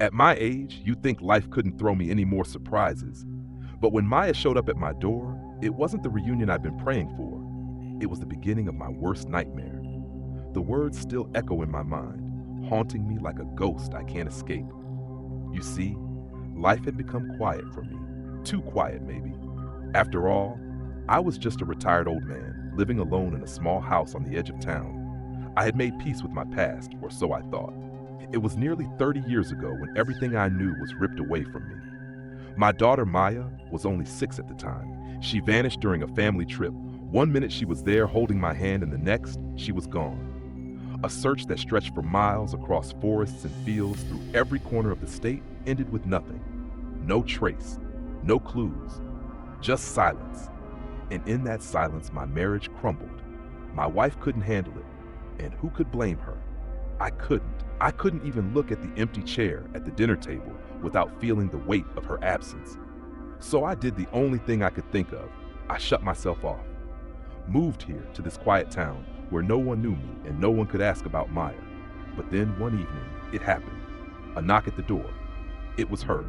At my age, you'd think life couldn't throw me any more surprises. But when Maya showed up at my door, it wasn't the reunion I'd been praying for. It was the beginning of my worst nightmare. The words still echo in my mind, haunting me like a ghost I can't escape. You see, life had become quiet for me. Too quiet, maybe. After all, I was just a retired old man, living alone in a small house on the edge of town. I had made peace with my past, or so I thought. It was nearly 30 years ago when everything I knew was ripped away from me. My daughter Maya was only 6 at the time. She vanished during a family trip. One minute she was there holding my hand, and the next, she was gone. A search that stretched for miles across forests and fields through every corner of the state ended with nothing. No trace, no clues, just silence. And in that silence, my marriage crumbled. My wife couldn't handle it, and who could blame her? I couldn't. I couldn't even look at the empty chair at the dinner table without feeling the weight of her absence. So I did the only thing I could think of. I shut myself off. Moved here to this quiet town where no one knew me and no one could ask about Maya. But then one evening, it happened. A knock at the door. It was her.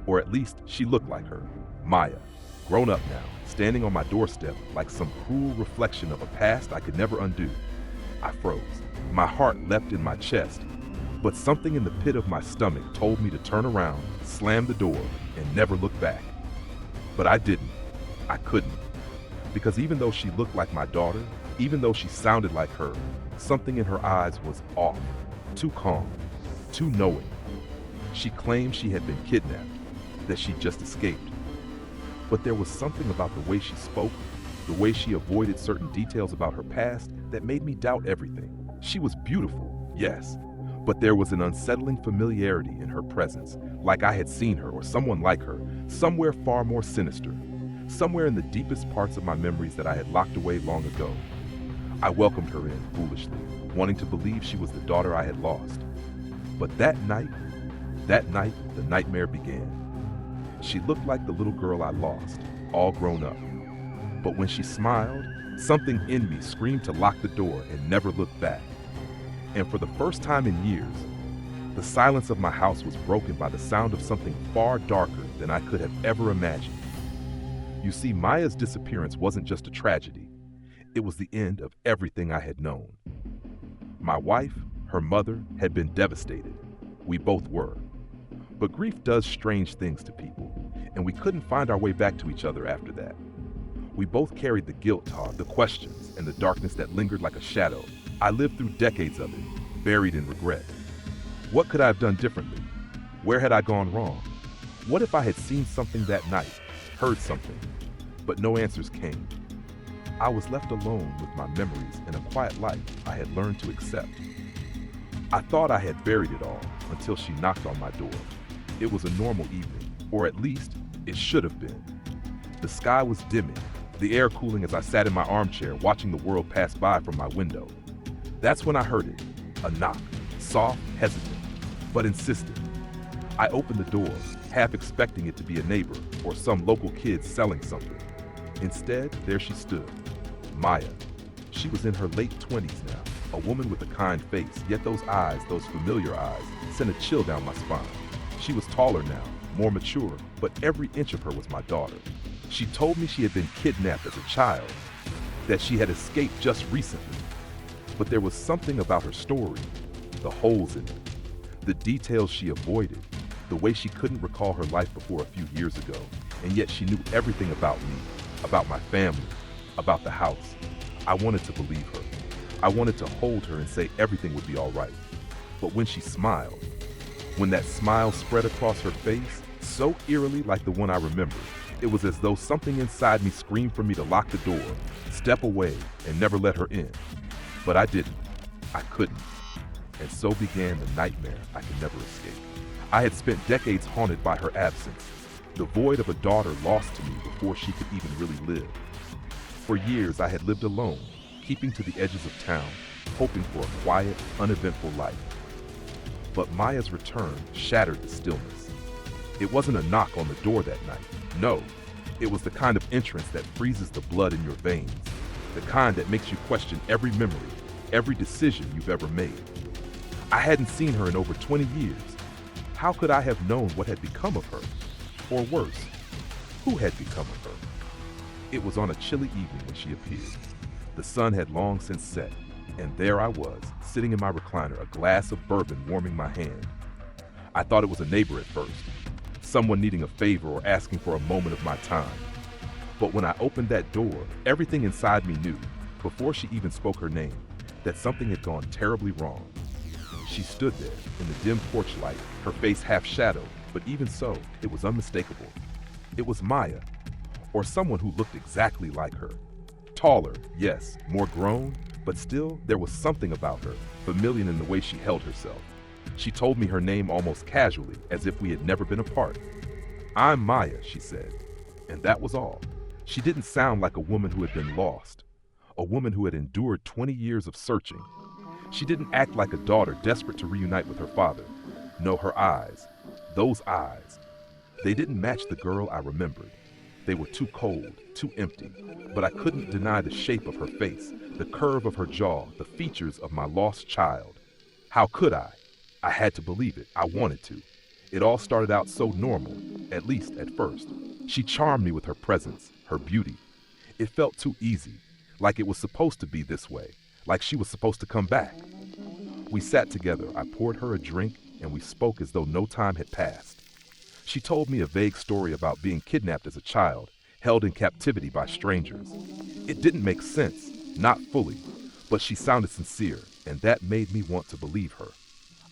Or at least she looked like her. Maya, grown up now, standing on my doorstep like some cruel reflection of a past I could never undo. I froze. My heart leapt in my chest, but something in the pit of my stomach told me to turn around, slam the door, and never look back. But I didn't. I couldn't. Because even though she looked like my daughter, even though she sounded like her, something in her eyes was off, too calm, too knowing. She claimed she had been kidnapped, that she'd just escaped. But there was something about the way she spoke, the way she avoided certain details about her past that made me doubt everything. She was beautiful, yes, but there was an unsettling familiarity in her presence, like I had seen her or someone like her, somewhere far more sinister, somewhere in the deepest parts of my memories that I had locked away long ago. I welcomed her in, foolishly, wanting to believe she was the daughter I had lost. But that night, the nightmare began. She looked like the little girl I lost, all grown up. But when she smiled, something in me screamed to lock the door and never look back. And for the first time in years, the silence of my house was broken by the sound of something far darker than I could have ever imagined. You see, Maya's disappearance wasn't just a tragedy. It was the end of everything I had known. My wife, her mother, had been devastated. We both were. But grief does strange things to people, and we couldn't find our way back to each other after that. We both carried the guilt, Todd, the questions, and the darkness that lingered like a shadow. I lived through decades of it, buried in regret. What could I have done differently? Where had I gone wrong? What if I had seen something that night, heard something, but no answers came? I was left alone with my memories in a quiet life I had learned to accept. I thought I had buried it all until she knocked on my door. It was a normal evening, or at least it should have been. The sky was dimming, the air cooling as I sat in my armchair watching the world pass by from my window. That's when I heard it, a knock, soft, hesitant, but insistent. I opened the door, half expecting it to be a neighbor or some local kid selling something. Instead, there she stood, Maya. She was in her late 20s now, a woman with a kind face, yet those eyes, those familiar eyes, sent a chill down my spine. She was taller now, more mature, but every inch of her was my daughter. She told me she had been kidnapped as a child, that she had escaped just recently. But there was something about her story, the holes in it, the details she avoided, the way she couldn't recall her life before a few years ago, and yet she knew everything about me, about my family, about the house. I wanted to believe her. I wanted to hold her and say everything would be all right. But when she smiled, when that smile spread across her face, so eerily like the one I remembered, it was as though something inside me screamed for me to lock the door, step away, and never let her in. But I didn't. I couldn't. And so began the nightmare I could never escape. I had spent decades haunted by her absence, the void of a daughter lost to me before she could even really live. For years I had lived alone, keeping to the edges of town, hoping for a quiet, uneventful life. But Maya's return shattered the stillness. It wasn't a knock on the door that night. No, it was the kind of entrance that freezes the blood in your veins, the kind that makes you question every memory, every decision you've ever made. I hadn't seen her in over 20 years, How could I have known what had become of her? Or worse, who had become of her? It was on a chilly evening when she appeared. The sun had long since set, and there I was, sitting in my recliner, a glass of bourbon warming my hand. I thought it was a neighbor at first, someone needing a favor or asking for a moment of my time. But when I opened that door, everything inside me knew, before she even spoke her name, that something had gone terribly wrong. She stood there in the dim porch light, her face half shadowed, but even so, it was unmistakable. It was Maya, or someone who looked exactly like her. Taller, yes, more grown, but still there was something about her, familiar in the way she held herself. She told me her name almost casually, as if we had never been apart. "I'm Maya," she said, and that was all. She didn't sound like a woman who had been lost, a woman who had endured 20 years of searching. She didn't act like a daughter desperate to reunite with her father. No, her eyes, those eyes, they didn't match the girl I remembered. They were too cold, too empty, but I couldn't deny the shape of her face, the curve of her jaw, the features of my lost child. How could I? I had to believe it. I wanted to. It all started out so normal, at least at first. She charmed me with her presence, her beauty. It felt too easy, like it was supposed to be this way, like she was supposed to come back. We sat together, I poured her a drink, and we spoke as though no time had passed. She told me a vague story about being kidnapped as a child, held in captivity by strangers. It didn't make sense, not fully, but she sounded sincere, and that made me want to believe her.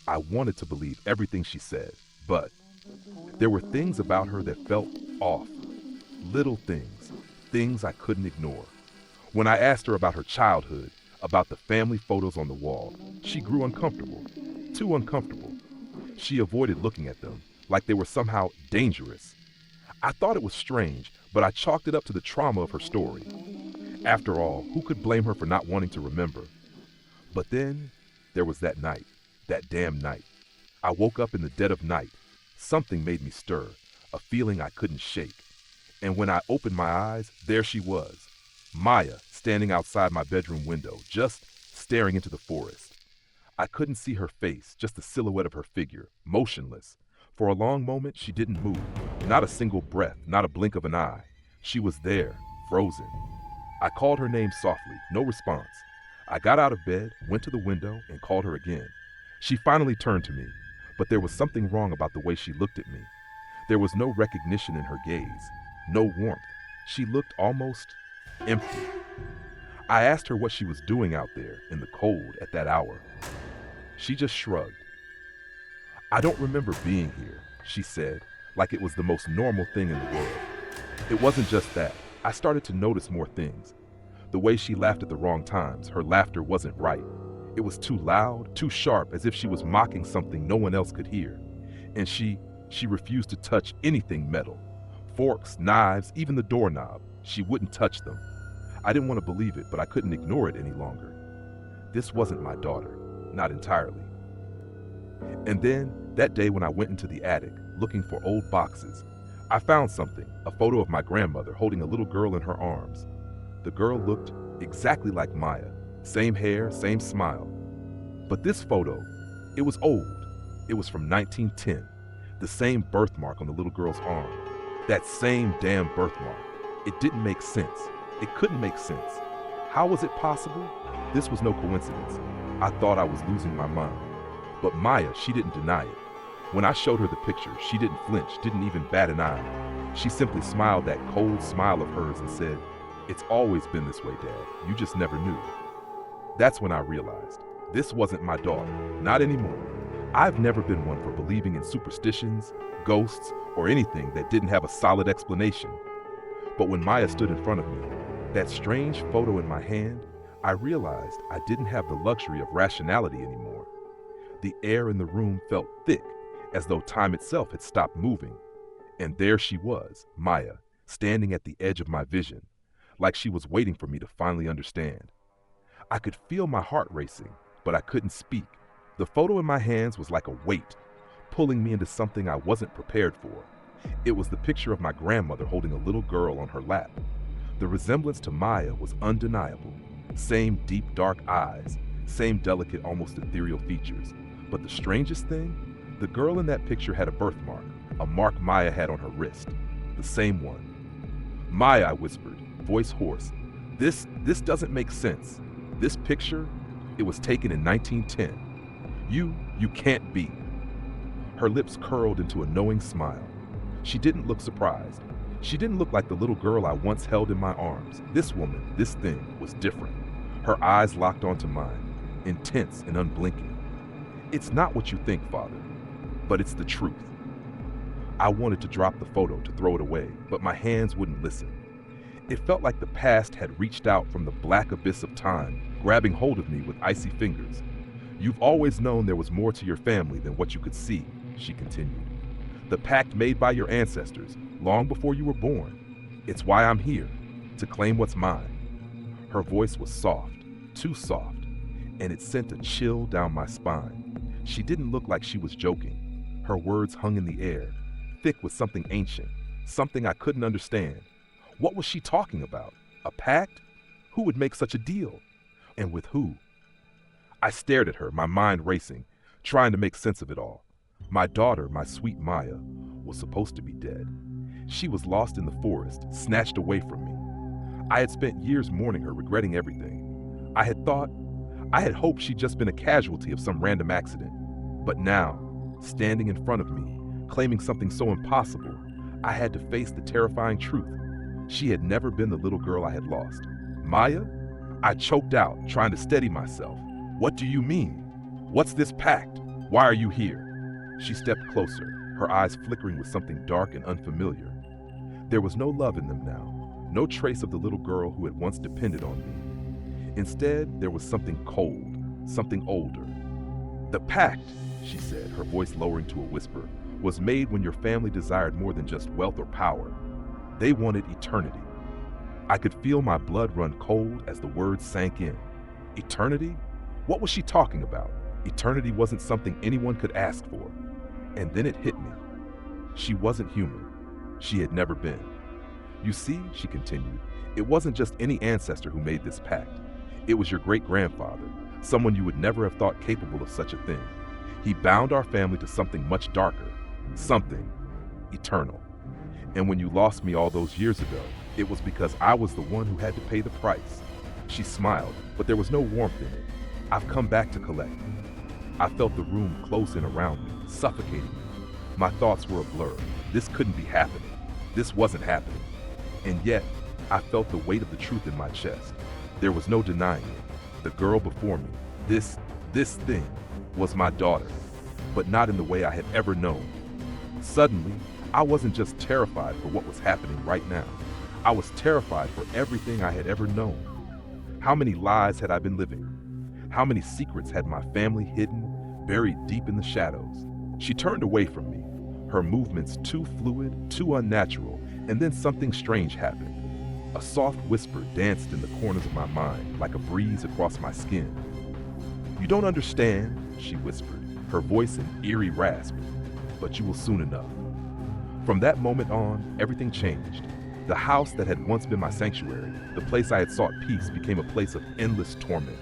I wanted to believe everything she said, but there were things about her that felt off. Little things, things I couldn't ignore. When I asked her about her childhood, about the family photos on the wall, she grew uncomfortable, too uncomfortable. She avoided looking at them, like they were somehow dangerous. I thought it was strange, but I chalked it up to the trauma of her story. After all, who could blame her for not wanting to remember? But then, there was that night, that damn night. I woke up in the dead of night. Something made me stir, a feeling I couldn't shake. And when I opened my eyes, there she was, Maya, standing outside my bedroom window, just staring into the forest. I couldn't see her face, just the silhouette of her figure, motionless. For a long moment, she didn't move, not a single breath, not a blink of an eye. She was there, frozen. I called her name softly, no response. I got out of bed, went to the window, and called her again. She finally turned to me, but there was something wrong about the way she looked at me. There was no recognition in her gaze, no warmth. She looked almost empty. I asked her what she was doing out there in the cold at that hour. She just shrugged. "I don't remember being here," she said, like it was the most normal thing in the world. It wasn't just that. I started to notice more things. The way she laughed at the wrong times, her laughter wasn't right. It was too loud, too sharp, as if she was mocking something no one else could hear. And she refused to touch anything metal. Forks, knives, even the doorknob. She wouldn't touch them. I didn't want to believe it, but I couldn't ignore it any longer. This wasn't my daughter, not entirely. And then, that day when I went into the attic, looking for old boxes, I found something, a photo of my grandmother holding a little girl in her arms. The girl looked exactly like Maya, same hair, same smile. But this photo, it was old. It was from 1910, the same birthmark on the little girl's arm. That same damn birthmark. It didn't make sense. It couldn't make sense. How was it possible? This was no coincidence. I thought I was losing my mind. But Maya, she didn't deny it. When I showed her the picture, she didn't flinch, didn't even bat an eye. She simply smiled that cold smile of hers and said, "It's always been this way, Dad. You just never knew." That's when I realized, this wasn't my daughter, not anymore. I've never been one for believing in superstitions, ghosts, or anything that didn't have a solid explanation. But when Maya stood in front of me, that strange photo in my hand, I realized I didn't have the luxury of rationality anymore. The air in the room felt thick, as though time itself had stopped moving. And there she was, Maya, standing at the edge of my vision, like she was waiting for me to finally understand. I could feel my heart racing, but I couldn't speak. The photo in my hands was like a weight, pulling me into something I wasn't prepared for. It was the picture of my grandmother holding a little girl on her lap. The resemblance to Maya was undeniable. Same deep, dark eyes, same delicate, almost ethereal features. But the strangest thing? The girl in that picture had a birthmark, a mark Maya had on her wrist. The same one. Maya, I whispered, voice hoarse. This doesn't make sense. This picture, it was taken in 1910. You can't be. Her lips curled into a knowing smile. She didn't look surprised. She didn't look like the little girl I once held in my arms. This woman, this thing, was different. Her eyes locked onto mine, intense and unblinking. It's not what you think, Father, but it's the truth. I wanted to drop the photo to throw it away, but my hands wouldn't listen. It felt like the past had reached out from the black abyss of time, grabbing hold of me with icy fingers. You've always known there was more to your family than what you could see, she continued. The pact made by your ancestors, long before you were born. It's why I'm here, to claim what's mine. Her voice was soft, too soft, and it sent a chill down my spine. She didn't look like she was joking. Her words hung in the air, thick with something ancient, something I couldn't understand. What was she talking about? A pact? Who would make such a deal? And with who? I stared at her, my mind racing, trying to make sense of it all. My daughter, my sweet Maya, was supposed to be dead. She was lost in the forest, snatched away from me. I had spent years mourning her, regretting everything. I had hoped she'd just been a casualty of some random accident. But now, standing in front of me, claiming something so impossible, I had to face the terrifying truth. She had never been the little girl I had lost. Maya? I choked out, trying to steady myself. What do you mean? What's this pact? Why are you here? She stepped closer, her eyes flickering with something dark and unfamiliar. There was no love in them now, no trace of the little girl who had once depended on me. Instead, there was something cold, something older. The pact, she said, her voice lowering to a whisper, was made when your family desired more than just wealth or power. They wanted eternity. I could feel my blood run cold as the words sank in. Eternity? What was she talking about? Eternity wasn't something anyone could ask for. And then it hit me. She wasn't human. She had never been. You see, she continued, it wasn't just any ancestor who made this pact. It was your great-grandfather, someone you would never have thought capable of such a thing. He bound our family to something much darker, something eternal. And when you lost me all those years ago, it was because I was the one who had to pay the price. She smiled, but there was no warmth in it. I've come back to collect. I felt the room close in around me, suffocating me. My thoughts were a blur. This couldn't be happening. This wasn't happening. And yet, I felt the weight of the truth in my chest. There was no denying it. The girl before me, this thing, was my daughter, but not in the way I had ever known. Suddenly, I wasn't just terrified for what was happening right now. I was terrified for everything I had ever known. How many lies had I been living? How many secrets had my family hidden, buried deep in the shadows? She turned away from me, her movements too fluid, too unnatural, and then something strange happened. A soft whisper danced in the corners of my mind, like a breeze across my skin. You don't understand, she whispered, her voice an eerie rasp, but you will soon enough. From that moment on, everything changed. The house that had once been my sanctuary, the place I had sought peace, became a place of endless torment.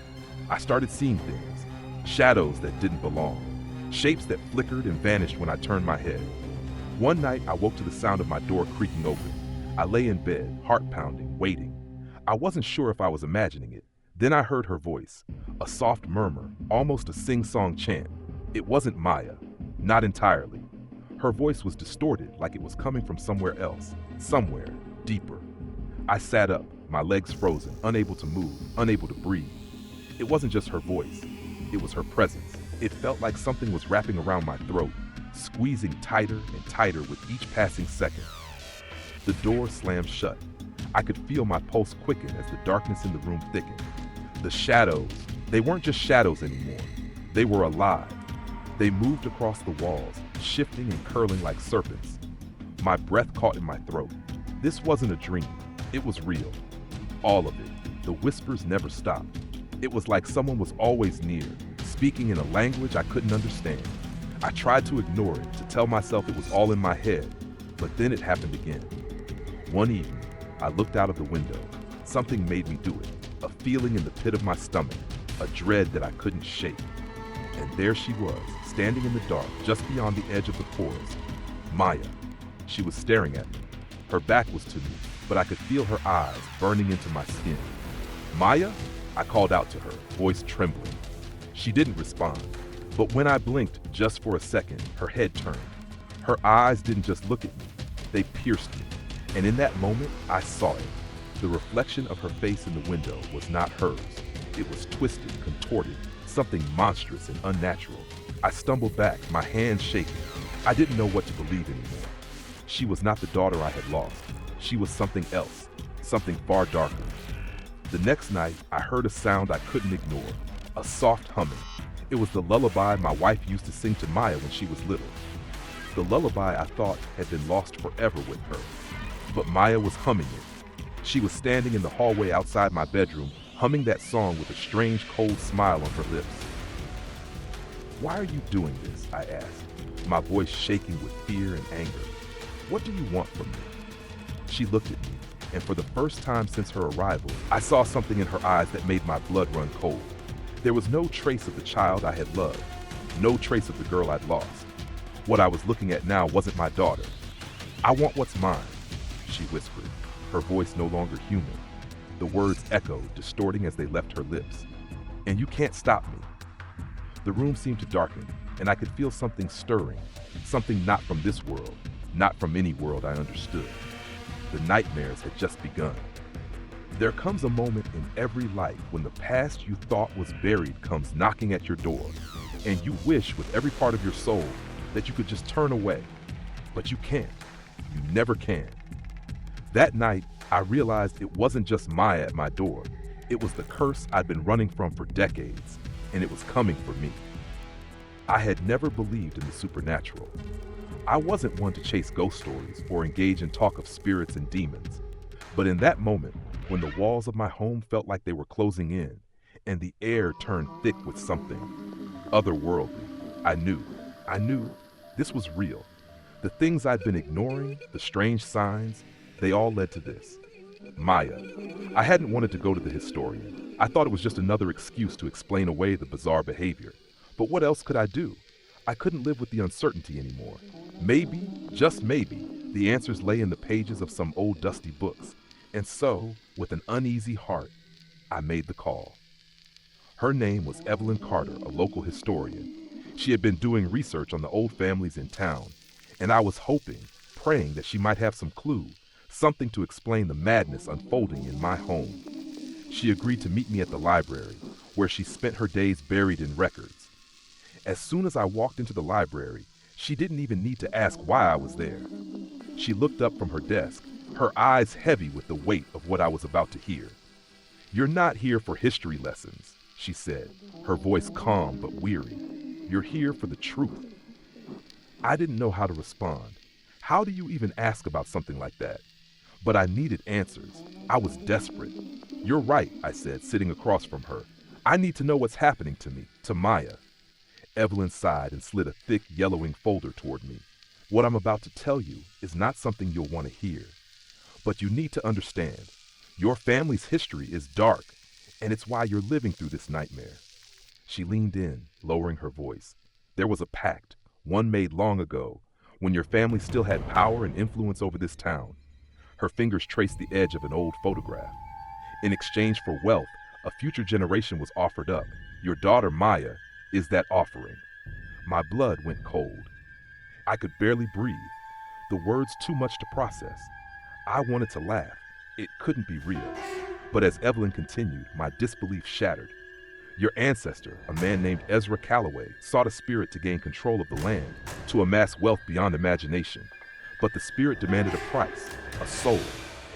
I started seeing things, shadows that didn't belong, shapes that flickered and vanished when I turned my head. One night, I woke to the sound of my door creaking open. I lay in bed, heart pounding, waiting. I wasn't sure if I was imagining it. Then I heard her voice, a soft murmur, almost a sing-song chant. It wasn't Maya, not entirely. Her voice was distorted, like it was coming from somewhere else, somewhere deeper. I sat up, my legs frozen, unable to move, unable to breathe. It wasn't just her voice, it was her presence. It felt like something was wrapping around my throat, squeezing tighter and tighter with each passing second. The door slammed shut. I could feel my pulse quicken as the darkness in the room thickened. The shadows, they weren't just shadows anymore. They were alive. They moved across the walls, shifting and curling like serpents. My breath caught in my throat. This wasn't a dream. It was real. All of it. The whispers never stopped. It was like someone was always near, speaking in a language I couldn't understand. I tried to ignore it, to tell myself it was all in my head, but then it happened again. One evening, I looked out of the window. Something made me do it, a feeling in the pit of my stomach, a dread that I couldn't shake. And there she was, standing in the dark just beyond the edge of the forest. Maya. She was staring at me. Her back was to me, but I could feel her eyes burning into my skin. Maya? I called out to her, voice trembling. She didn't respond, but when I blinked just for a second, her head turned. Her eyes didn't just look at me, they pierced me. And in that moment, I saw it. The reflection of her face in the window was not hers. It was twisted, contorted, something monstrous and unnatural. I stumbled back, my hands shaking. I didn't know what to believe anymore. She was not the daughter I had lost. She was something else, something far darker. The next night, I heard a sound I couldn't ignore, a soft humming. It was the lullaby my wife used to sing to Maya when she was little. The lullaby I thought had been lost forever with her. But Maya was humming it. She was standing in the hallway outside my bedroom, humming that song with a strange, cold smile on her lips. "Why are you doing this?" I asked, my voice shaking with fear and anger. "What do you want from me?" She looked at me, and for the first time since her arrival, I saw something in her eyes that made my blood run cold. There was no trace of the child I had loved, no trace of the girl I'd lost. What I was looking at now wasn't my daughter. "I want what's mine," she whispered, her voice no longer human. The words echoed, distorting as they left her lips. "And you can't stop me." The room seemed to darken, and I could feel something stirring, something not from this world, not from any world I understood. The nightmares had just begun. There comes a moment in every life when the past you thought was buried comes knocking at your door, and you wish with every part of your soul that you could just turn away. But you can't. You never can. That night, I realized it wasn't just Maya at my door. It was the curse I'd been running from for decades, and it was coming for me. I had never believed in the supernatural. I wasn't one to chase ghost stories or engage in talk of spirits and demons. But in that moment, when the walls of my home felt like they were closing in, and the air turned thick with something otherworldly, I knew this was real. The things I'd been ignoring, the strange signs, they all led to this. Maya. I hadn't wanted to go to the historian. I thought it was just another excuse to explain away the bizarre behavior. But what else could I do? I couldn't live with the uncertainty anymore. Maybe, just maybe, the answers lay in the pages of some old dusty books. And so, with an uneasy heart, I made the call. Her name was Evelyn Carter, a local historian. She had been doing research on the old families in town, and I was hoping, praying that she might have some clue, something to explain the madness unfolding in my home. She agreed to meet me at the library, where she spent her days buried in records. As soon as I walked into the library, she didn't even need to ask why I was there. She looked up from her desk, her eyes heavy with the weight of what I was about to hear. "You're not here for history lessons," she said, her voice calm but weary. "You're here for the truth." I didn't know how to respond. How do you even ask about something like that? But I needed answers. I was desperate. "You're right," I said, sitting across from her. "I need to know what's happening to me, to Maya." Evelyn sighed and slid a thick, yellowing folder toward me. "What I'm about to tell you is not something you'll want to hear. But you need to understand. Your family's history is dark, and it's why you're living through this nightmare." She leaned in, lowering her voice. "There was a pact, one made long ago, when your family still had power and influence over this town." Her fingers traced the edge of an old photograph. "In exchange for wealth, a future generation was offered up. Your daughter, Maya, is that offering." My blood went cold. I could barely breathe. The words too much to process. I wanted to laugh. It couldn't be real. But as Evelyn continued, my disbelief shattered. "Your ancestor, a man named Ezra Calloway, sought a spirit to gain control of the land, to amass wealth beyond imagination. But the spirit demanded a price, a soul,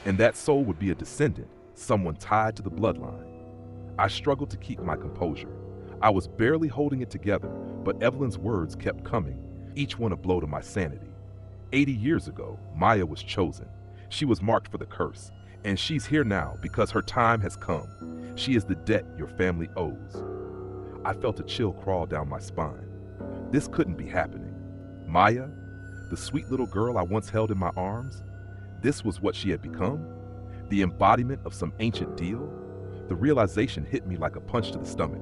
and that soul would be a descendant, someone tied to the bloodline." I struggled to keep my composure. I was barely holding it together, but Evelyn's words kept coming, each one a blow to my sanity. 80 years ago, Maya was chosen. She was marked for the curse, and she's here now because her time has come. She is the debt your family owes. I felt a chill crawl down my spine. This couldn't be happening. Maya, the sweet little girl I once held in my arms, this was what she had become? The embodiment of some ancient deal? The realization hit me like a punch to the stomach.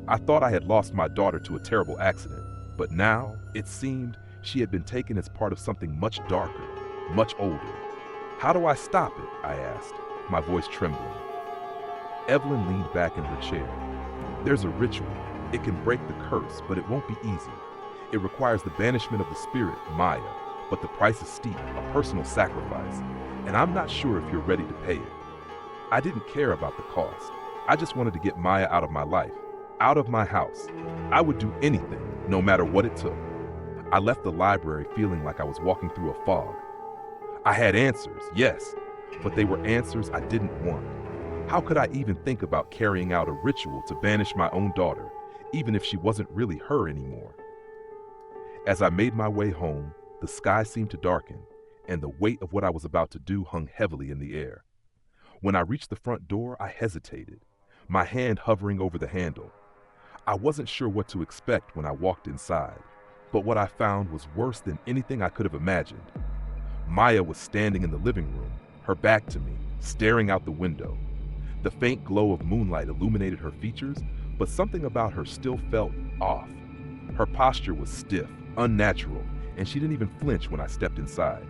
I thought I had lost my daughter to a terrible accident, But now, it seemed, she had been taken as part of something much darker, much older. "How do I stop it?" I asked, my voice trembling. Evelyn leaned back in her chair. "There's a ritual. It can break the curse, but it won't be easy. It requires the banishment of the spirit, Maya, but the price is steep, a personal sacrifice, and I'm not sure if you're ready to pay it." I didn't care about the cost. I just wanted to get Maya out of my life, out of my house. I would do anything, no matter what it took. I left the library feeling like I was walking through a fog. I had answers, yes, but they were answers I didn't want. How could I even think about carrying out a ritual to banish my own daughter, even if she wasn't really her anymore? As I made my way home, the sky seemed to darken, and the weight of what I was about to do hung heavily in the air. When I reached the front door, I hesitated, my hand hovering over the handle. I wasn't sure what to expect when I walked inside, but what I found was worse than anything I could have imagined. Maya was standing in the living room, her back to me, staring out the window. The faint glow of moonlight illuminated her features, but something about her still felt off. Her posture was stiff, unnatural, and she didn't even flinch when I stepped inside.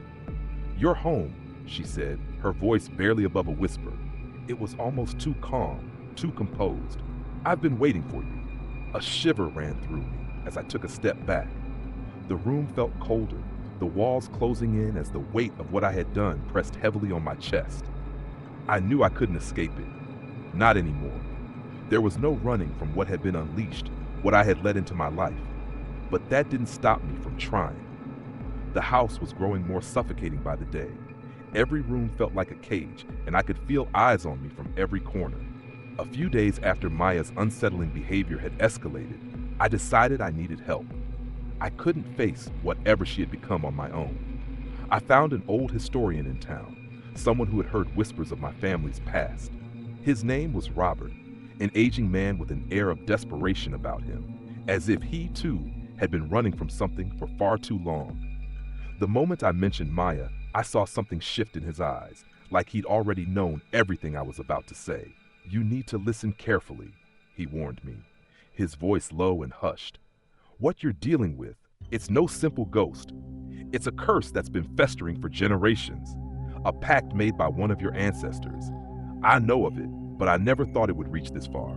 "You're home," she said, her voice barely above a whisper. It was almost too calm, too composed. "I've been waiting for you." A shiver ran through me as I took a step back. The room felt colder, the walls closing in as the weight of what I had done pressed heavily on my chest. I knew I couldn't escape it. Not anymore. There was no running from what had been unleashed, what I had let into my life. But that didn't stop me from trying. The house was growing more suffocating by the day. Every room felt like a cage, and I could feel eyes on me from every corner. A few days after Maya's unsettling behavior had escalated, I decided I needed help. I couldn't face whatever she had become on my own. I found an old historian in town, someone who had heard whispers of my family's past. His name was Robert, an aging man with an air of desperation about him, as if he, too, had been running from something for far too long. The moment I mentioned Maya, I saw something shift in his eyes, like he'd already known everything I was about to say. "You need to listen carefully," he warned me, his voice low and hushed. "What you're dealing with, it's no simple ghost. It's a curse that's been festering for generations, a pact made by one of your ancestors. I know of it, but I never thought it would reach this far."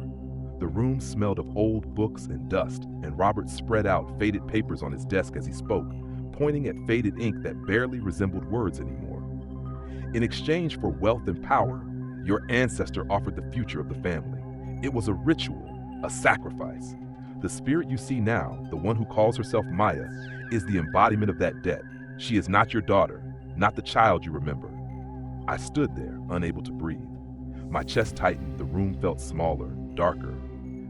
The room smelled of old books and dust, and Robert spread out faded papers on his desk as he spoke, pointing at faded ink that barely resembled words anymore. "In exchange for wealth and power, your ancestor offered the future of the family. It was a ritual, a sacrifice. The spirit you see now, the one who calls herself Maya, is the embodiment of that debt. She is not your daughter, not the child you remember." I stood there, unable to breathe. My chest tightened, the room felt smaller, darker.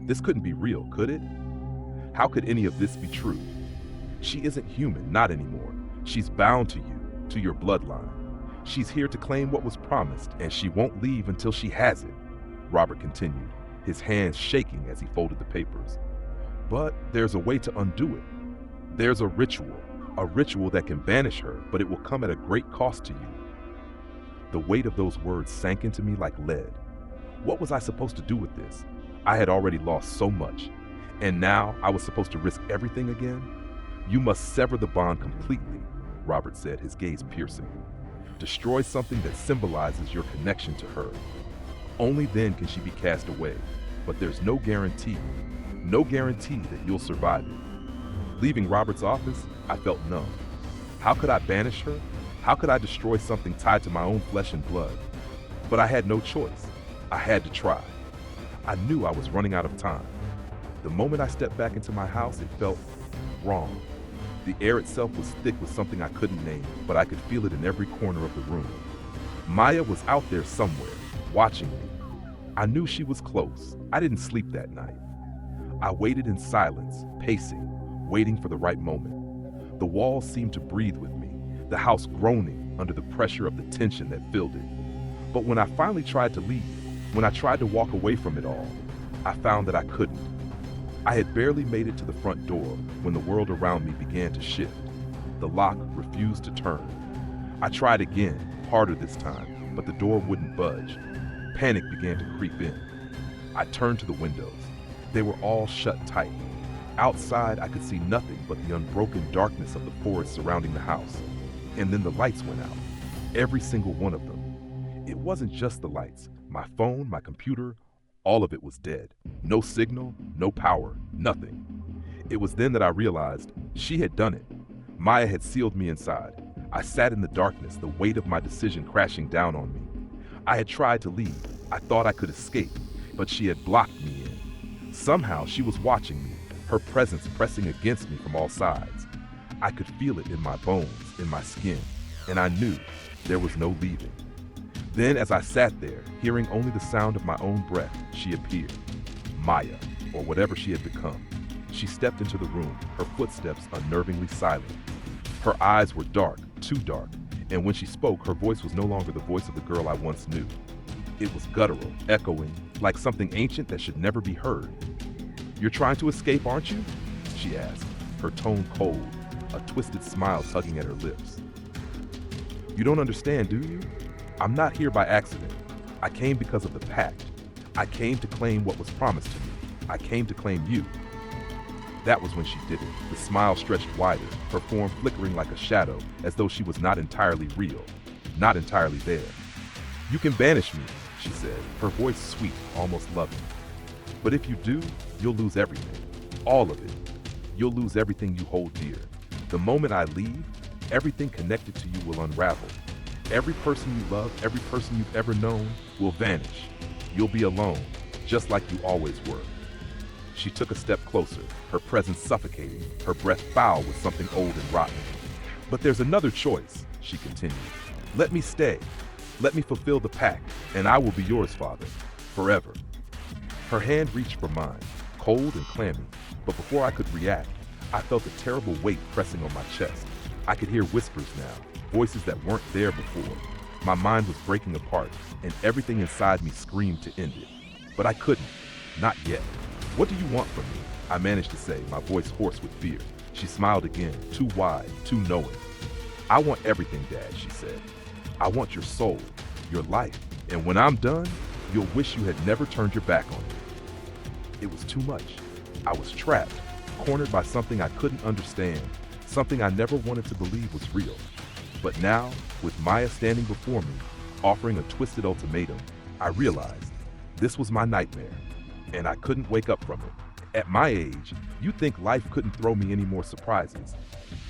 This couldn't be real, could it? How could any of this be true? "She isn't human, not anymore. She's bound to you, to your bloodline. She's here to claim what was promised, and she won't leave until she has it," Robert continued, his hands shaking as he folded the papers. "But there's a way to undo it. There's a ritual that can banish her, but it will come at a great cost to you." The weight of those words sank into me like lead. What was I supposed to do with this? I had already lost so much, and now I was supposed to risk everything again? "You must sever the bond completely," Robert said, his gaze piercing. "Destroy something that symbolizes your connection to her. Only then can she be cast away, but there's no guarantee that you'll survive it." Leaving Robert's office, I felt numb. How could I banish her? How could I destroy something tied to my own flesh and blood? But I had no choice. I had to try. I knew I was running out of time. The moment I stepped back into my house, it felt wrong. The air itself was thick with something I couldn't name, but I could feel it in every corner of the room. Maya was out there somewhere, watching me. I knew she was close. I didn't sleep that night. I waited in silence, pacing, waiting for the right moment. The walls seemed to breathe with me, the house groaning under the pressure of the tension that filled it. But when I finally tried to leave, when I tried to walk away from it all, I found that I couldn't. I had barely made it to the front door when the world around me began to shift. The lock refused to turn. I tried again, harder this time, but the door wouldn't budge. Panic began to creep in. I turned to the windows. They were all shut tight. Outside, I could see nothing but the unbroken darkness of the forest surrounding the house. And then the lights went out. Every single one of them. It wasn't just the lights. My phone, my computer, all of it was dead. No signal, no power, nothing. It was then that I realized she had done it. Maya had sealed me inside. I sat in the darkness, the weight of my decision crashing down on me. I had tried to leave. I thought I could escape, but she had blocked me in. Somehow she was watching me, her presence pressing against me from all sides. I could feel it in my bones, in my skin, and I knew there was no leaving. Then, as I sat there, hearing only the sound of my own breath, she appeared. Maya, or whatever she had become. She stepped into the room, her footsteps unnervingly silent. Her eyes were dark, too dark, and when she spoke, her voice was no longer the voice of the girl I once knew. It was guttural, echoing, like something ancient that should never be heard. "You're trying to escape, aren't you?" she asked, her tone cold, a twisted smile tugging at her lips. "You don't understand, do you? I'm not here by accident. I came because of the pact. I came to claim what was promised to me. I came to claim you." That was when she did it. The smile stretched wider, her form flickering like a shadow, as though she was not entirely real, not entirely there. "You can banish me," she said, her voice sweet, almost loving. "But if you do, you'll lose everything. All of it. You'll lose everything you hold dear. The moment I leave, everything connected to you will unravel. Every person you love, every person you've ever known, will vanish. You'll be alone, just like you always were." She took a step closer, her presence suffocating, her breath foul with something old and rotten. "But there's another choice," she continued. "Let me stay. Let me fulfill the pact, and I will be yours, Father, forever." Her hand reached for mine, cold and clammy, but before I could react, I felt a terrible weight pressing on my chest. I could hear whispers now, voices that weren't there before. My mind was breaking apart, and everything inside me screamed to end it. But I couldn't. Not yet. "What do you want from me?" I managed to say, my voice hoarse with fear. She smiled again, too wide, too knowing. "I want everything, Dad," she said. "I want your soul, your life, and when I'm done, you'll wish you had never turned your back on me." It was too much. I was trapped, cornered by something I couldn't understand, something I never wanted to believe was real. But now, with Maya standing before me, offering a twisted ultimatum, I realized this was my nightmare, and I couldn't wake up from it. At my age, you'd think life couldn't throw me any more surprises.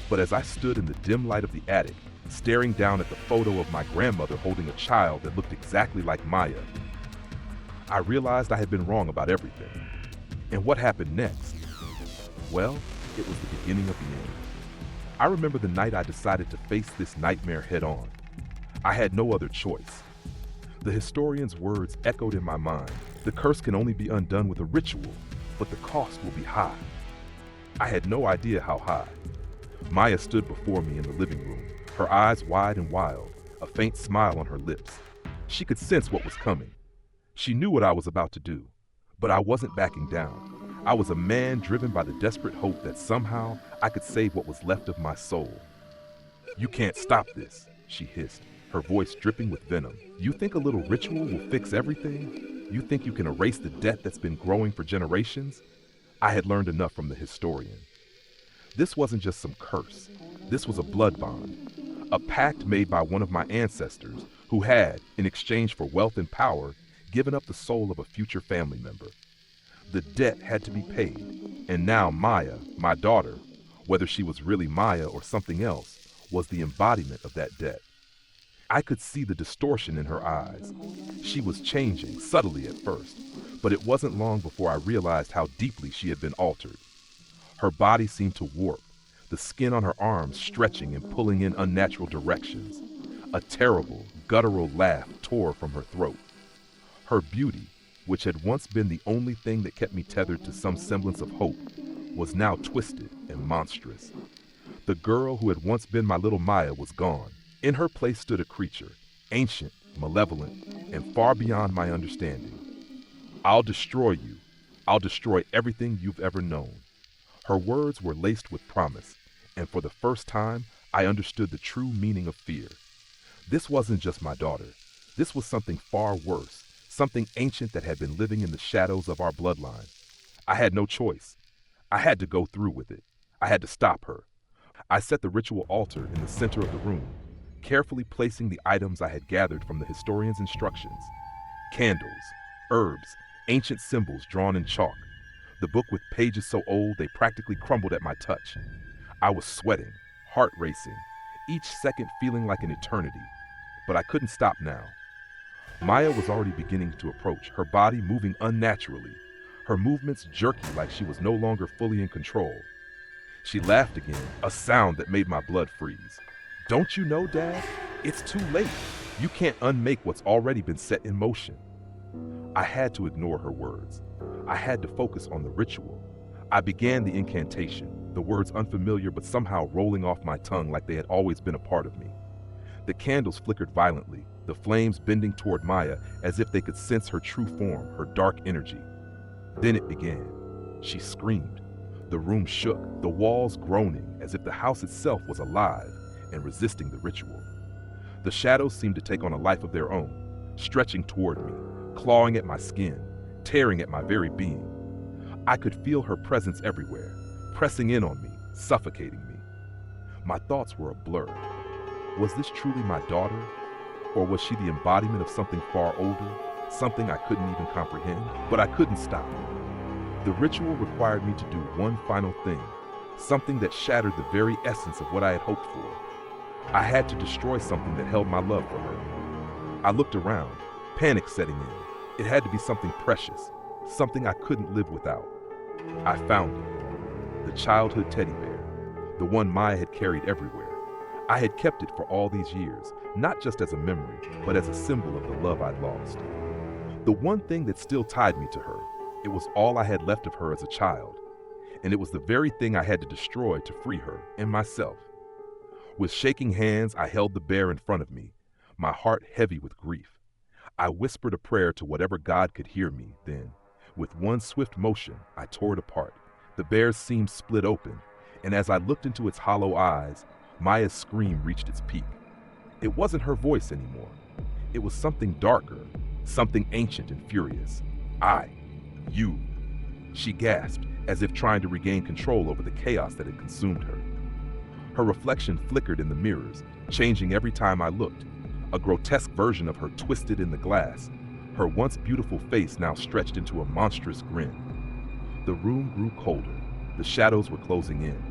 But as I stood in the dim light of the attic, staring down at the photo of my grandmother holding a child that looked exactly like Maya, I realized I had been wrong about everything. And what happened next? Well, it was the beginning of the end. I remember the night I decided to face this nightmare head on. I had no other choice. The historian's words echoed in my mind. The curse can only be undone with a ritual, but the cost will be high. I had no idea how high. Maya stood before me in the living room, her eyes wide and wild, a faint smile on her lips. She could sense what was coming. She knew what I was about to do, but I wasn't backing down. I was a man driven by the desperate hope that somehow I could save what was left of my soul. "You can't stop this," she hissed, her voice dripping with venom. "You think a little ritual will fix everything? You think you can erase the debt that's been growing for generations?" I had learned enough from the historian. This wasn't just some curse. This was a blood bond, a pact made by one of my ancestors who had, in exchange for wealth and power, given up the soul of a future family member. The debt had to be paid, and now Maya, my daughter, whether she was really Maya or something else, was the embodiment of that debt. I could see the distortion in her eyes. She was changing, subtly at first, but it wasn't long before I realized how deeply she had been altered. Her body seemed to warp, the skin on her arms stretching and pulling in unnatural directions. A terrible, guttural laugh tore from her throat. Her beauty, which had once been the only thing that kept me tethered to some semblance of hope, was now twisted and monstrous. The girl who had once been my little Maya was gone. In her place stood a creature, ancient, malevolent, and far beyond my understanding. "I'll destroy you. I'll destroy everything you've ever known." Her words were laced with promise, and for the first time, I understood the true meaning of fear. This wasn't just my daughter. This was something far worse, something ancient that had been living in the shadows of our bloodline. I had no choice. I had to go through with it. I had to stop her. I set the ritual altar in the center of the room, carefully placing the items I had gathered from the historian's instructions. Candles, herbs, ancient symbols drawn in chalk. The book with pages so old they practically crumbled at my touch. I was sweating, heart racing, each second feeling like an eternity. But I couldn't stop now. Maya was already beginning to approach, her body moving unnaturally, her movements jerky like she was no longer fully in control. She laughed again, a sound that made my blood freeze. "Don't you know, Dad? It's too late. You can't unmake what's already been set in motion." I had to ignore her words. I had to focus on the ritual. I began the incantation, the words unfamiliar but somehow rolling off my tongue like they had always been a part of me. The candles flickered violently, the flames bending toward Maya as if they could sense her true form, her dark energy. Then it began. She screamed. The room shook, the walls groaning as if the house itself was alive and resisting the ritual. The shadows seemed to take on a life of their own, stretching toward me, clawing at my skin, tearing at my very being. I could feel her presence everywhere, pressing in on me, suffocating me. My thoughts were a blur. Was this truly my daughter? Or was she the embodiment of something far older, something I couldn't even comprehend? But I couldn't stop. The ritual required me to do one final thing, something that shattered the very essence of what I had hoped for. I had to destroy something that held my love for her. I looked around, panic setting in. It had to be something precious, something I couldn't live without. I found it. The childhood teddy bear, the one Maya had carried everywhere. I had kept it for all these years, not just as a memory, but as a symbol of the love I'd lost. The one thing that still tied me to her. It was all I had left of her as a child, and it was the very thing I had to destroy to free her and myself. With shaking hands, I held the bear in front of me, my heart heavy with grief. I whispered a prayer to whatever God could hear me, then, with one swift motion, I tore it apart. The bear's seam split open, and as I looked into its hollow eyes, Maya's scream reached its peak. It wasn't her voice anymore. It was something darker, something ancient and furious. You. She gasped, as if trying to regain control over the chaos that had consumed her. Her reflection flickered in the mirrors, changing every time I looked. A grotesque version of her twisted in the glass, her once beautiful face now stretched into a monstrous grin. The room grew colder, the shadows were closing in,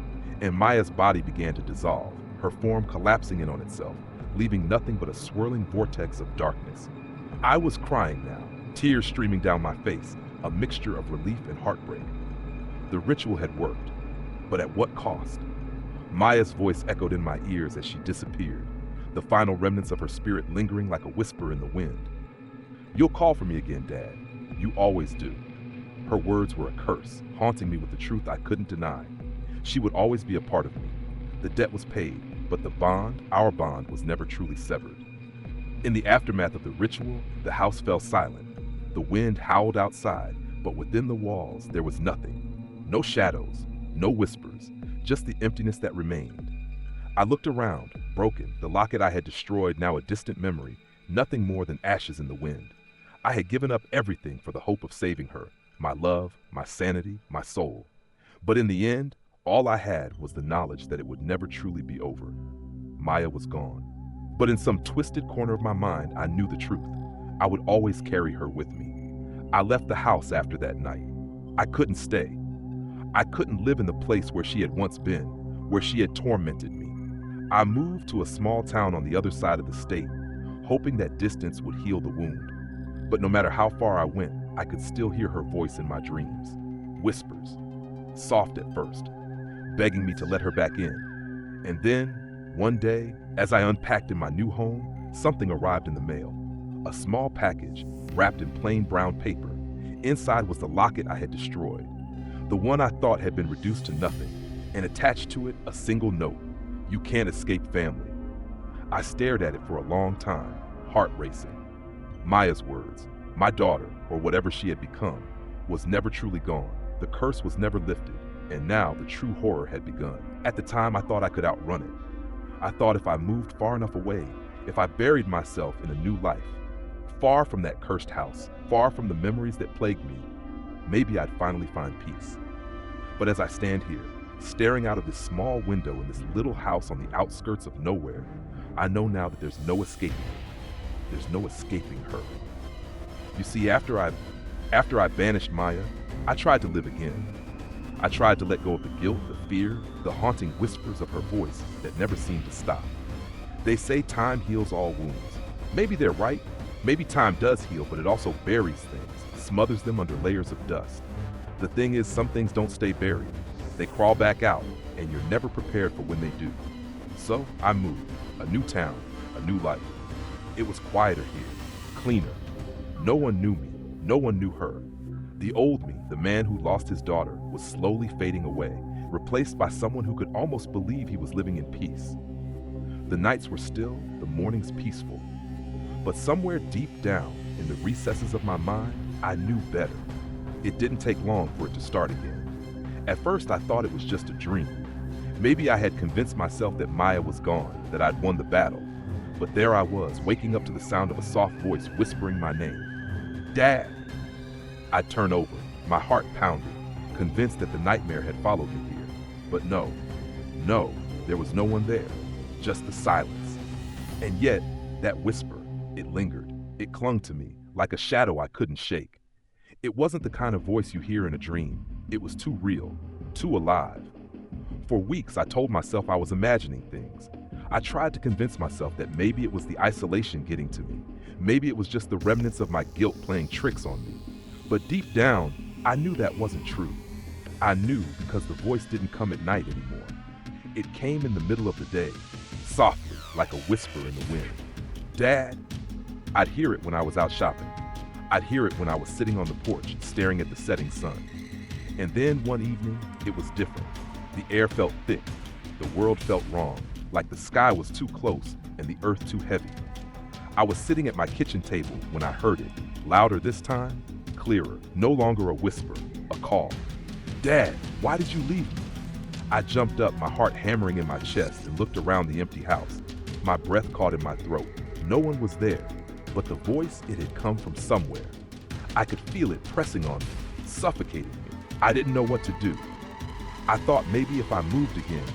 and Maya's body began to dissolve, her form collapsing in on itself, leaving nothing but a swirling vortex of darkness. I was crying now, tears streaming down my face, a mixture of relief and heartbreak. The ritual had worked, but at what cost? Maya's voice echoed in my ears as she disappeared, the final remnants of her spirit lingering like a whisper in the wind. "You'll call for me again, Dad. You always do." Her words were a curse, haunting me with the truth I couldn't deny. She would always be a part of me. The debt was paid, but the bond, our bond, was never truly severed. In the aftermath of the ritual, the house fell silent. The wind howled outside, but within the walls there was nothing. No shadows, no whispers, just the emptiness that remained. I looked around, broken, the locket I had destroyed now a distant memory, nothing more than ashes in the wind. I had given up everything for the hope of saving her, my love, my sanity, my soul. But in the end, all I had was the knowledge that it would never truly be over. Maya was gone. But in some twisted corner of my mind, I knew the truth. I would always carry her with me. I left the house after that night. I couldn't stay. I couldn't live in the place where she had once been, where she had tormented me. I moved to a small town on the other side of the state, hoping that distance would heal the wound. But no matter how far I went, I could still hear her voice in my dreams. Whispers, soft at first, begging me to let her back in. And then, one day, as I unpacked in my new home, something arrived in the mail. A small package, wrapped in plain brown paper. Inside was the locket I had destroyed, the one I thought had been reduced to nothing, and attached to it a single note: "You can't escape family." I stared at it for a long time, heart racing. Maya's words, my daughter, or whatever she had become, was never truly gone. The curse was never lifted, and now the true horror had begun. At the time, I thought I could outrun it. I thought if I moved far enough away, if I buried myself in a new life, far from that cursed house, far from the memories that plagued me, maybe I'd finally find peace. But as I stand here, staring out of this small window in this little house on the outskirts of nowhere, I know now that there's no escaping it. There's no escaping her. You see, after I banished Maya, I tried to live again. I tried to let go of the guilt, the fear, the haunting whispers of her voice that never seemed to stop. They say time heals all wounds. Maybe they're right. Maybe time does heal, but it also buries things, smothers them under layers of dust. The thing is, some things don't stay buried. They crawl back out, and you're never prepared for when they do. So I moved. A new town, a new life. It was quieter here, cleaner. No one knew me. No one knew her. The old me, the man who lost his daughter, was slowly fading away, replaced by someone who could almost believe he was living in peace. The nights were still, the mornings peaceful. But somewhere deep down, in the recesses of my mind, I knew better. It didn't take long for it to start again. At first, I thought it was just a dream. Maybe I had convinced myself that Maya was gone, that I'd won the battle. But there I was, waking up to the sound of a soft voice whispering my name. Dad! I'd turn over, my heart pounding, convinced that the nightmare had followed me here. But no, there was no one there, just the silence. And yet, that whisper, it lingered. It clung to me, like a shadow I couldn't shake. It wasn't the kind of voice you hear in a dream. It was too real, too alive. For weeks, I told myself I was imagining things. I tried to convince myself that maybe it was the isolation getting to me. Maybe it was just the remnants of my guilt playing tricks on me. But deep down, I knew that wasn't true. I knew because the voice didn't come at night anymore. It came in the middle of the day, softly, like a whisper in the wind. Dad! I'd hear it when I was out shopping. I'd hear it when I was sitting on the porch, staring at the setting sun. And then one evening, it was different. The air felt thick. The world felt wrong, like the sky was too close and the earth too heavy. I was sitting at my kitchen table when I heard it, louder this time, clearer, no longer a whisper, a call. Dad, why did you leave me? I jumped up, my heart hammering in my chest, and looked around the empty house. My breath caught in my throat. No one was there, but the voice, it had come from somewhere. I could feel it pressing on me, suffocating me. I didn't know what to do. I thought maybe if I moved again,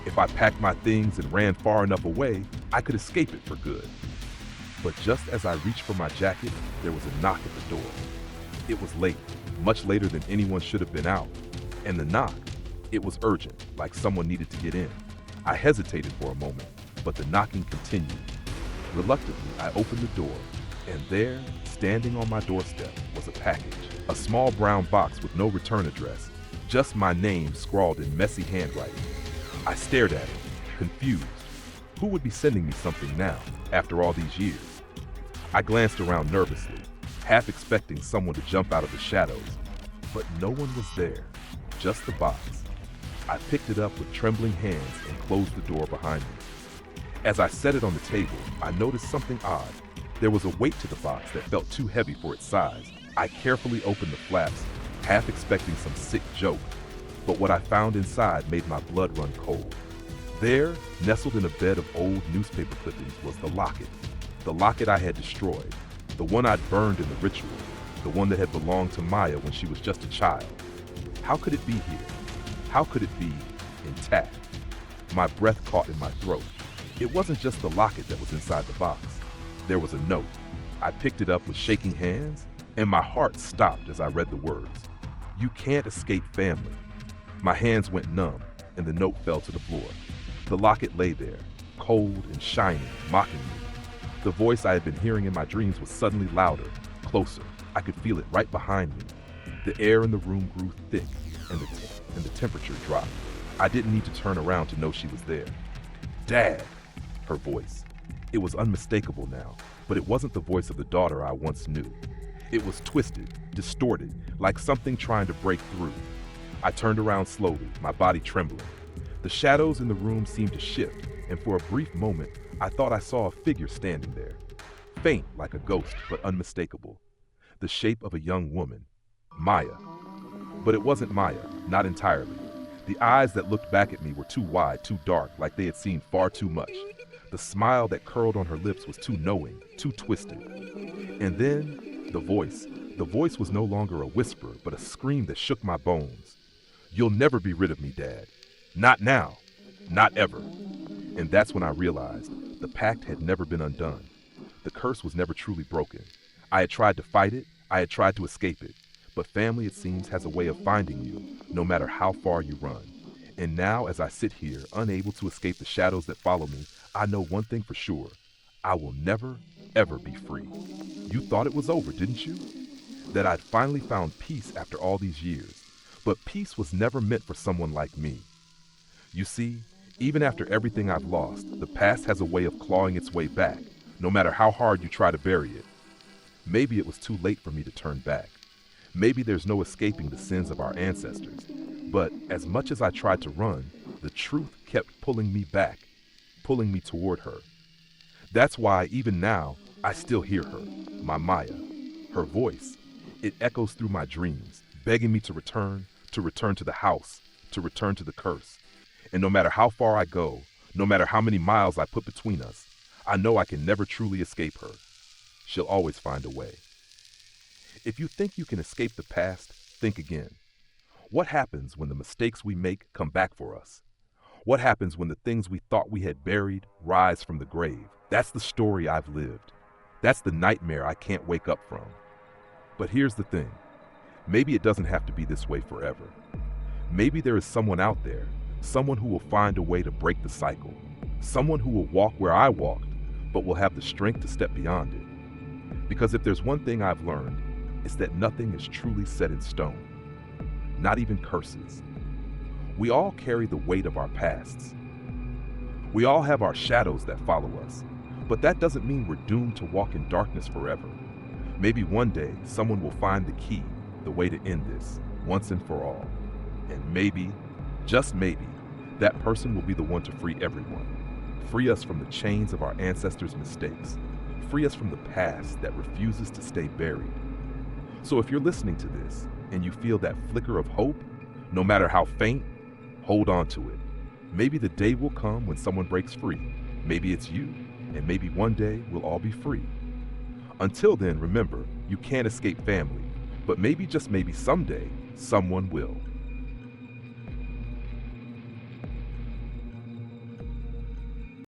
if I packed my things and ran far enough away, I could escape it for good. But just as I reached for my jacket, there was a knock at the door. It was late, much later than anyone should have been out. And the knock, it was urgent, like someone needed to get in. I hesitated for a moment, but the knocking continued. Reluctantly, I opened the door, and there, standing on my doorstep, was a package. A small brown box with no return address, just my name scrawled in messy handwriting. I stared at it, confused. Who would be sending me something now, after all these years? I glanced around nervously, half expecting someone to jump out of the shadows. But no one was there, just the box. I picked it up with trembling hands and closed the door behind me. As I set it on the table, I noticed something odd. There was a weight to the box that felt too heavy for its size. I carefully opened the flaps, half expecting some sick joke. But what I found inside made my blood run cold. There, nestled in a bed of old newspaper clippings, was the locket I had destroyed, the one I'd burned in the ritual, the one that had belonged to Maya when she was just a child. How could it be here? How could it be intact? My breath caught in my throat. It wasn't just the locket that was inside the box. There was a note. I picked it up with shaking hands, and my heart stopped as I read the words. You can't escape family. My hands went numb, and the note fell to the floor. The locket lay there, cold and shining, mocking me. The voice I had been hearing in my dreams was suddenly louder, closer. I could feel it right behind me. The air in the room grew thick, and the temperature dropped. I didn't need to turn around to know she was there. Dad! Her voice. It was unmistakable now, but it wasn't the voice of the daughter I once knew. It was twisted, distorted, like something trying to break through. I turned around slowly, my body trembling. The shadows in the room seemed to shift, and for a brief moment, I thought I saw a figure standing there. Faint like a ghost, but unmistakable. The shape of a young woman. Maya. But it wasn't Maya, not entirely. The eyes that looked back at me were too wide, too dark, like they had seen far too much. The smile that curled on her lips was too knowing, too twisted. And then, the voice. The voice was no longer a whisper, but a scream that shook my bones. "You'll never be rid of me, Dad. Not now. Not ever." And that's when I realized the pact had never been undone. The curse was never truly broken. I had tried to fight it, I had tried to escape it, but family, it seems, has a way of finding you, no matter how far you run. And now, as I sit here, unable to escape the shadows that follow me, I know one thing for sure. I will never, ever be free. You thought it was over, didn't you? That I'd finally found peace after all these years. But peace was never meant for someone like me. You see, even after everything I've lost, the past has a way of clawing its way back, no matter how hard you try to bury it. Maybe it was too late for me to turn back. Maybe there's no escaping the sins of our ancestors. But as much as I tried to run, the truth kept pulling me back, pulling me toward her. That's why, even now, I still hear her, my Maya. Her voice, it echoes through my dreams, begging me to return to the house, to return to the curse. And no matter how far I go, no matter how many miles I put between us, I know I can never truly escape her. She'll always find a way. If you think you can escape the past, think again. What happens when the mistakes we make come back for us? What happens when the things we thought we had buried rise from the grave? That's the story I've lived. That's the nightmare I can't wake up from. But here's the thing. Maybe it doesn't have to be this way forever. Maybe there is someone out there, someone who will find a way to break the cycle. Someone who will walk where I walked, but will have the strength to step beyond it. Because if there's one thing I've learned, it's that nothing is truly set in stone. Not even curses. We all carry the weight of our pasts. We all have our shadows that follow us, but that doesn't mean we're doomed to walk in darkness forever. Maybe one day someone will find the key, the way to end this, once and for all. And maybe, just maybe, that person will be the one to free everyone. Free us from the chains of our ancestors' mistakes. Free us from the past that refuses to stay buried. So if you're listening to this and you feel that flicker of hope, no matter how faint, hold on to it. Maybe the day will come when someone breaks free. Maybe it's you, and maybe one day we'll all be free. Until then, remember, you can't escape family, but maybe, just maybe someday, someone will.